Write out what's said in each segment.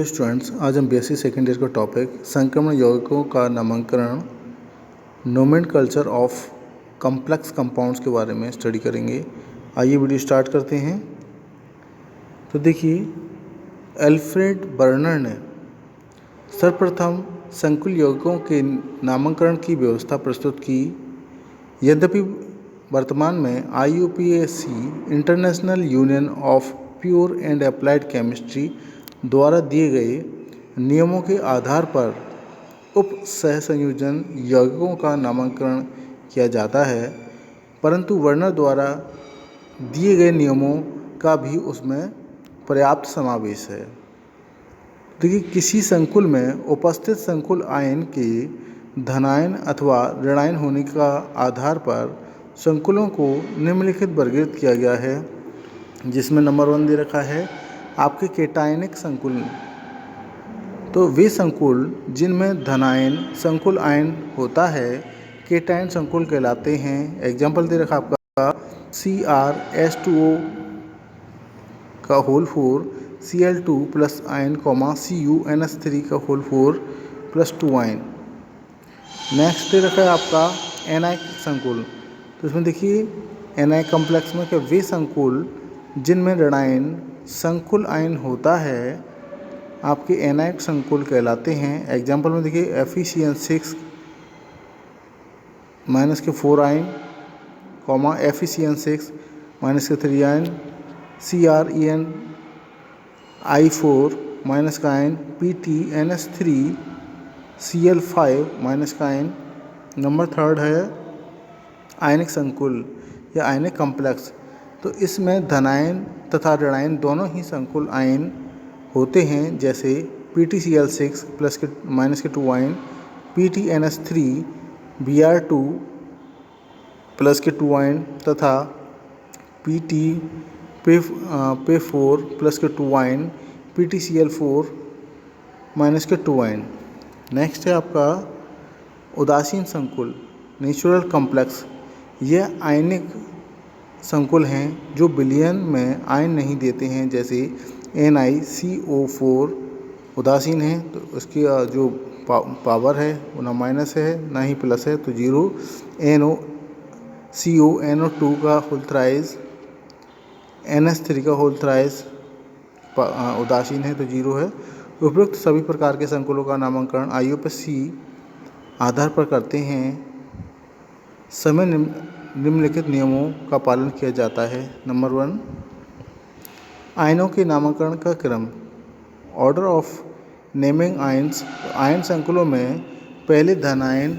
Students, आज हम BSc second year का टॉपिक संक्रमण यौगिकों का नामकरण नोमेनकल्चर ऑफ कॉम्प्लेक्स कंपाउंड्स के बारे में स्टडी करेंगे। आइए वीडियो स्टार्ट करते हैं। तो देखिए, एल्फ्रेड बर्नर ने सर्वप्रथम संकुल यौगिकों के नामकरण की व्यवस्था प्रस्तुत की। यद्यपि वर्तमान में IUPAC international union of pure and applied chemistry द्वारा दिए गए नियमों के आधार पर उप सहसंयोजन यौगिकों का नामकरण किया जाता है, परंतु वर्नर द्वारा दिए गए नियमों का भी उसमें पर्याप्त समावेश है। देखिए, किसी संकुल में उपस्थित संकुल आयन के धनायन अथवा ऋणायन होने का आधार पर संकुलों को निम्नलिखित वर्गीकृत किया गया है, जिसमें नंबर 1 दे रखा है आपके केटायनिक संकुल। तो वे संकुल जिनमें धनायन संकुल आयन होता है केटायन संकुल कहलाते हैं। एग्जाम्पल दे रखा आपका CrH2O का whole 4 Cl2 plus ion CuNH3 का होल 4 प्लस 2 आयन। नेक्स्ट दे रखा है आपका एनाइक संकुल। तो इसमें देखिए, एनाइक कॉम्प्लेक्स में क्या वे संकुल जिनमें ऋणायन संकुल आयन होता है आपके एनाइक संकुल कहलाते हैं। एग्जाम्पल में देखिए FeCN6 माइनस के 4 आयन, FeCN6 माइनस के 3 आयन, CrEnI4 माइनस का आयन, PtNH3 Cl5 माइनस का आयन। नंबर 3 है आयनिक संकुल या आयनिक कॉम्प्लेक्स। तो इसमें धनायन तथा ऋणायन दोनों ही संकुल आयन होते हैं, जैसे PtCl6 प्लस के माइनस के 2 आयन, PtNH3 Br2 प्लस के 2 आयन तथा PtP4 प्लस के 2 आयन, PtCl4 माइनस के 2 आयन। नेक्स्ट है आपका उदासीन संकुल, नेचुरल कॉम्प्लेक्स। यह आयनिक संकुल हैं जो विलयन में आयन नहीं देते हैं, जैसे NiCO4 उदासीन है, तो उसकी जो पावर है वो ना माइनस है ना ही प्लस है, तो 0। NOCO का होल थ्राइस, NH3 का होल थ्राइस उदासीन है, तो 0 है। उपयुक्त सभी प्रकार के संकुलों का नामकरण IUPAC आधार पर करते हैं। समय निम्नलिखित नियमों का पालन किया जाता है। नंबर 1, आयनों के नामकरण का क्रम, order of naming ions. Ion संकुलों में पहले धनायन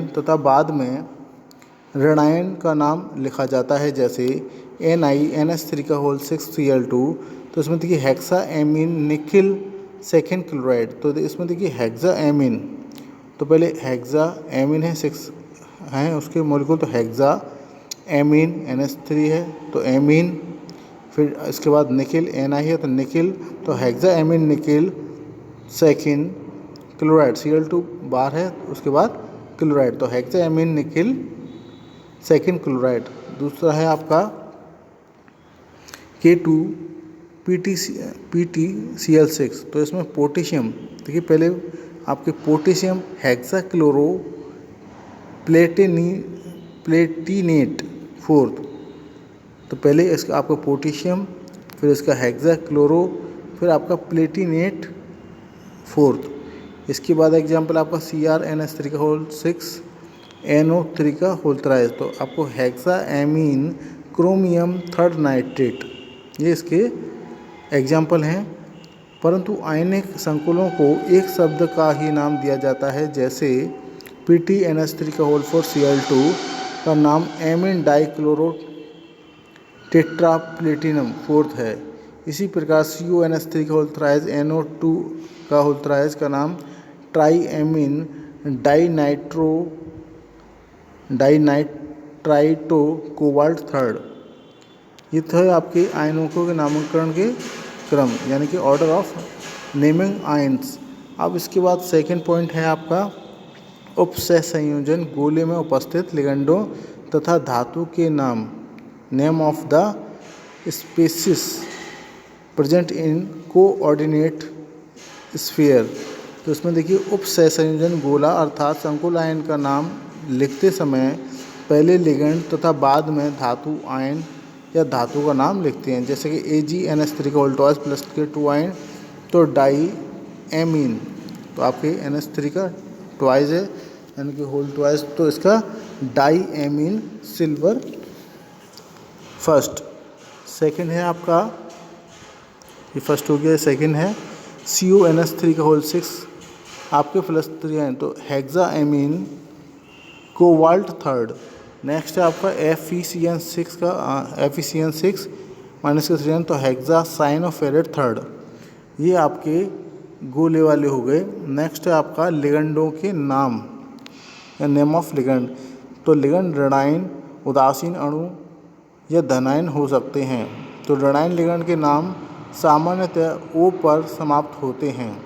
तथा बाद में ऋणायन का नाम लिखा जाता है, जैसे NiNH3 का होल 6 Cl2। तो इसमें देखिए hexa amine nickel second chloride. तो इसमें देखिए हेक्सा एमीन, तो पहले हेक्सा एमीन है 6 हैं उसके मॉलिक्यूल, तो हेक्सा एमीन NH3 है तो एमीन, फिर इसके बाद निकिल Na है तो निकिल, तो hexa amine nickel second chloride Cl2 बार है, उसके बाद क्लोराइड, तो hexa amine nickel second chloride. दूसरा है आपका K2 PtCl6। तो इसमें पोटेशियम, देखिए पहले आपके पोटेशियम हेक्सा क्लोरो प्लेटिनेट 4। तो पहले इसका आपका पोटेशियम, फिर इसका हेक्सा क्लोरो, फिर आपका प्लेटिनेट 4। इसके बाद एग्जाम्पल आपका CrNH3 का होल 6 NO3 का होल थ्राइस। तो आपको hexa amine chromium third nitrate, ये इसके एग्जाम्पल हैं। परंतु आयनिक संकुलों को एक शब्द का ही नाम दिया जाता है, जैसे PtNH3 का होल 4 Cl2 का नाम एमीन डाइक्लोरो टेट्राप्लेटिनम 4 है। इसी प्रकार CuNH3 का होल थ्राइस NO2 का होल थ्राइस का नाम ट्राई एमीन डाइनाइट्राइटो कोबाल्ट 3। ये थे आपके आयनों के नामकरण के क्रम, यानी कि ऑर्डर ऑफ नेमिंग आयन्स। अब इसके बाद सेकंड पॉइंट है आपका उपसहसंयोजन, गोले में उपस्थित लिगेंडों तथा धातु के नाम, name of the species present in coordinate sphere. तो इसमें देखिए उपसहसंयोजन गोला अर्थात संकुल आयन का नाम लिखते समय पहले लिगेंड तथा बाद में धातु आयन या धातु का नाम लिखते हैं। जैसे कि AgNH3 का ऑल्टोइस प्लस के 2 आयन तो डाई एमीन, तो आपके NH3 का ट्वाइस है यानी कि होल ट्वाइस, तो इसका di amine silver first. Second है आपका, ये फर्स्ट हो गया, सेकंड है CONH3 का होल 6 आपके प्लस 3 आयन तो hexa amine cobalt third. Next है आपका FeCN6 का FeCN6 माइनस का 3 आयन तो हेक्सा साइनोफेरेट थर्ड। ये आपके गोले वाले हो गए। नेक्स्ट है आपका लिगेंडों के नाम या नेम ऑफ लिगेंड। तो लिगेंड ऋणायन, उदासीन अणु या धनायन हो सकते हैं। तो ऋणायन लिगेंड के नाम सामान्यतः O पर समाप्त होते हैं,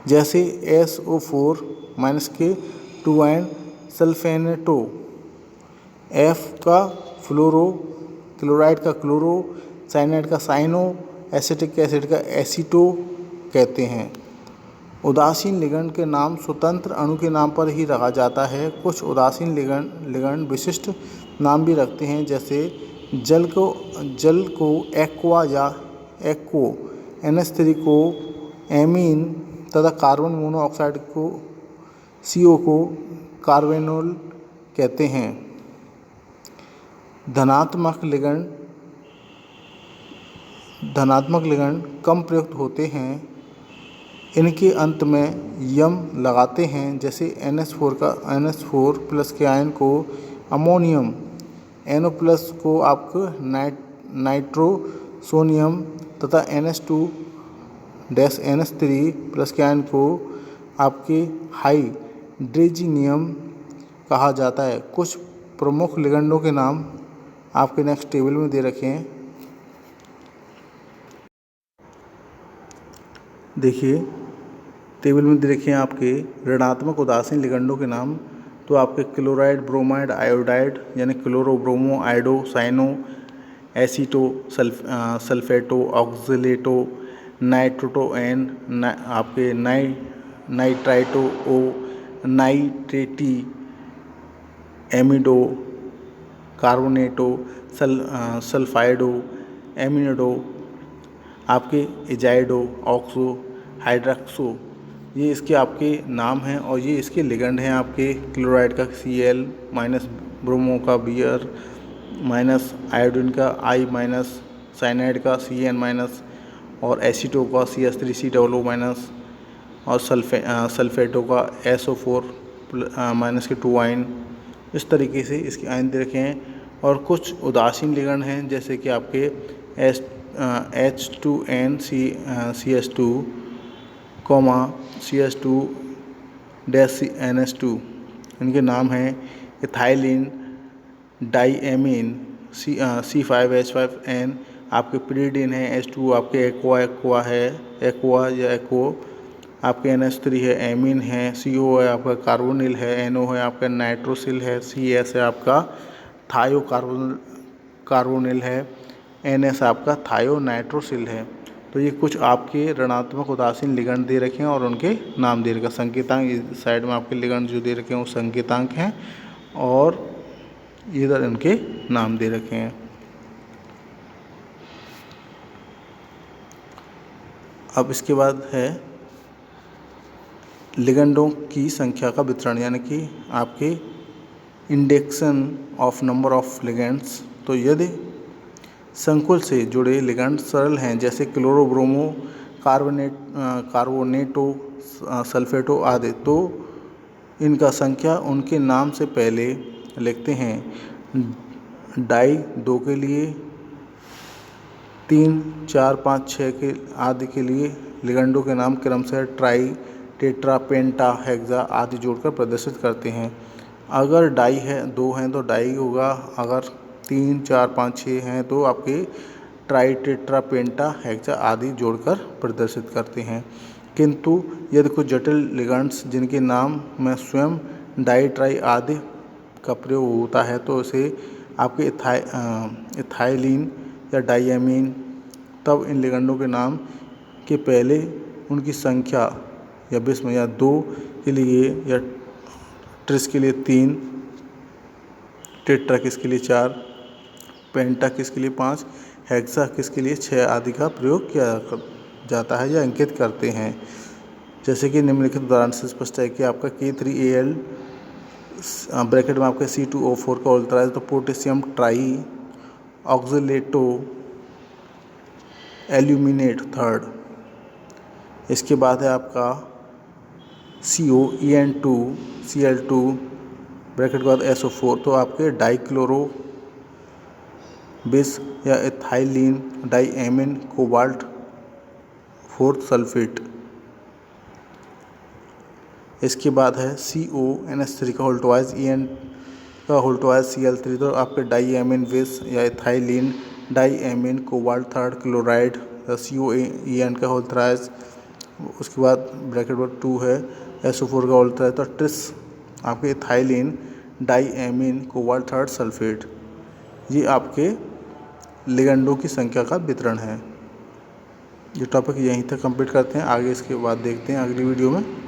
जैसे SO4 माइनस के 2 आयन सल्फेनेटो, F का फ्लोरो, क्लोराइड का क्लोरो, साइनाइड का साइनो, एसिटिक एसिड का एसीटो कहते हैं। उदासीन लिगेंड के नाम स्वतंत्र अणु के नाम पर ही रखा जाता है। कुछ उदासीन लिगेंड विशिष्ट नाम भी रखते हैं, जैसे जल को एक्वा या एक्को, NH3 को एमीन तथा कार्बन मोनोऑक्साइड को CO को कार्बेनोल कहते हैं। धनात्मक लिगेंड कम प्रयुक्त होते हैं, इनके अंत में यम लगाते हैं, जैसे NH4 प्लस के आयन को अमोनियम, NO प्लस को आपको नाइट्रोसोनियम तथा NH2-NH3 प्लस के आयन को आपके हाइड्रोजीनियम कहा जाता है। कुछ प्रमुख लिगेंडों के नाम आपके नेक्स्ट टेबल में दे रखे हैं। देखिए टेबल में दे रखे हैं आपके ऋणात्मक उदासीन लिगेंडों के नाम। तो आपके क्लोराइड, ब्रोमाइड, आयोडाइड यानी chloro, bromo, iodo, cyano, aceto, sulphato, oxalato, nitrito N, आपके nitrito O, nitrato, amido, carbonato, sulphido, एमिनोडो, आपके एजाइडो, ऑक्सो, हाइड्रॉक्सो, ये इसके आपके नाम हैं और ये इसके लिगेंड हैं। आपके क्लोराइड का Cl माइनस, ब्रोमो का Br माइनस, आयोडीन का I माइनस, साइनाइड का Cn माइनस और एसीटो का CH3COO माइनस और सल्फेटो का SO4 माइनस के 2 आयन। इस तरीके से इसके आयन दे रखे हैं। और कुछ उदासीन लिगेंड हैं, जैसे कि आपके H2N CH2, CH2 NH2, इनके नाम हैं इथाइलिन, डाईएमीन, C5H5N, आपके पिरिडीन है, H2 आपके एक्वा है, एक्वा या एक्वो, आपके NH3 है, एमीन है, CO है आपका कार्बोनिल है, NO है आपका नाइट्रोसिल है, CS है आपका थायो कार्बोनिल है, NS आपका थायो नाइट्रोसिल है। तो ये कुछ आपके ऋणात्मक उदासीन लिगेंड दे रखे हैं और उनके नाम दे रखे हैं। संकेतांक इस साइड में आपके लिगेंड जो दे रखे हैं वो संकेतांक हैं और इधर इनके नाम दे रखे हैं। अब इसके बाद है लिगेंडों की संख्या का वितरण, यानी कि आपके induction of number of ligands. तो यदि संकुल से जुड़े लिगेंड सरल हैं, जैसे क्लोरो, ब्रोमो, कार्बोनेटो, सल्फेटो आदि, तो इनका संख्या उनके नाम से पहले लिखते हैं। डाई 2 के लिए, 3, 4, 5, 6 के आदि के लिए लिगेंडों के नाम क्रमशः ट्राई, टेट्रा, पेंटा, हेक्सा आदि जोड़कर प्रदर्शित करते हैं। अगर डाई है 2 हैं तो डाई होगा, अगर 3, 4, 5, 6 हैं तो आपके ट्राई, टेट्रा, पेंटा, हेक्सा आदि जोड़कर प्रदर्शित करते हैं। किंतु यदि कुछ जटिल लिगेंड्स जिनके नाम में स्वयं डाई, ट्राई आदि का प्रयोग होता है तो उसे आपके इथाइलिन या डाईएमीन, तब इन लिगेंडों के नाम के पहले उनकी संख्या या बिस्म या 2 के लिए या ट्रिस के लिए 3, टेट्रा किसके लिए 4, पेंटा किसके लिए 5, हेक्सा किसके लिए 6 आदि का प्रयोग किया जाता है या अंकित करते हैं। जैसे कि निम्नलिखित उदाहरण से स्पष्ट है कि आपका K3Al ब्रैकेट में आपका C2O4 का ऑल्ट्राइज तो potassium try oxalato aluminate third. इसके बाद है आपका COEN2Cl2 ब्रैकेट के बाद SO4 तो आपके डाइक्लोरो बिस या एथाइलिन डाइएमिन कोबाल्ट 4 सल्फेट। इसके बाद है CONH3 का होल्टवाइज EN का होल्टवाइज Cl3 तो आपके डाइएमिन विस या ethylene diamine cobalt third chloride COEN का होल्टराइज। उसके बाद ब्रैकेट में 2 है SO4 का होल्टराइज तो ट्रिस आपके ethylene diamine cobalt third sulphate. ये आपके लिगेंडों की संख्या का वितरण है। ये टॉपिक यहीं तक कंप्लीट करते हैं, आगे इसके बाद देखते हैं अगली वीडियो में।